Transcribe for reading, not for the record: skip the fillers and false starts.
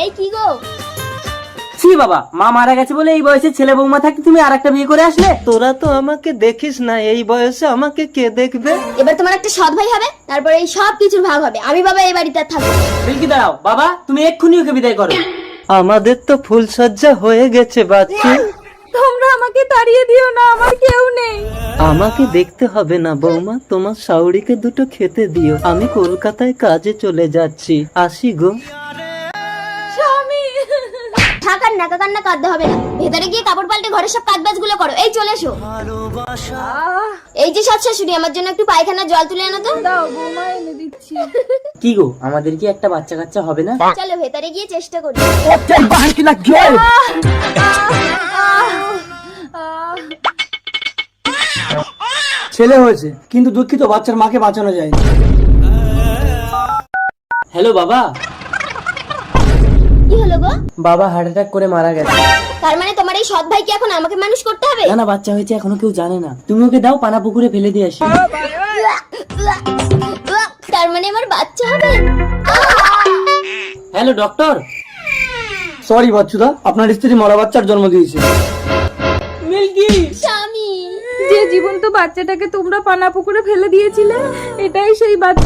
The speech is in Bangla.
এই কি গো? ছি বাবা, মা মারা গেছে বলে এই বয়সে ছেলে বৌমা থাকতে তুমি আরেকটা বিয়ে করে আসলে? তোরা তো আমাকে দেখিস না, এই বয়সে আমাকে কে দেখবে? এবার তোমার একটা সৎ ভাই হবে, তারপরে এই সব কিছুর ভাগ হবে। আমি বাবা এই বাড়িতে আর থাকবো না। বিলকি দাঁড়াও বাবা, তুমি এক্ষুনি ওকে বিদায় করো। আমাদের তো ফুলসজ্জা হয়ে গেছে বাচ্চু। তোমরা আমাকে তাড়িয়ে দিও না, আমার কেউ নেই। আমাকে দেখতে হবে না বৌমা, তোমার শাওরিকে দুটো খেতে দিও। আমি কলকাতায় কাজে চলে যাচ্ছি, আসি গো। স্বামী থাকার নাকা কান্না কাঁদতে হবে না, ভেতরে গিয়ে কাপড় পাল্টে ঘরের সব কাজবাজ গুলো করো। এই চলে এসো। এই যে সৎ শাশুড়ি, আমার জন্য একটু পায়খানার জল তুলে আনো তো। দাও, বৌমা এনে দিচ্ছি। কি গো, আমাদের কি একটা বাচ্চা কাচ্চা হবে না? চলো ভেতরে গিয়ে চেষ্টা করি। ছেলে হয়েছে, কিন্তু দুঃখিত বাচ্চার মাকে বাঁচানো যায়নি। হ্যালো বাবা। কি হলো গো? বাবা হার্ট অ্যাটাক করে মারা গেছে। তার মানে তোমার এই সৎ ভাইকে এখন আমাকে মানুষ করতে হবে? না না, বাচ্চা হয়েছে এখনো কেউ জানে না। তুমি ওকে দাও, পানা পুকুরে ফেলে দিয়ে আসি। তার মানে আমার বাচ্চা হবে? Hello doctor. সরি বাচ্চুদা, আপনার স্ত্রী মরা বাচ্চার জন্ম দিয়েছে। মিল্কি। স্বামী, যে জীবন্ত বাচ্চাটাকে তোমরা পানা পুকুরে ফেলে দিয়েছিলে, এটাই সেই বাচ্চা।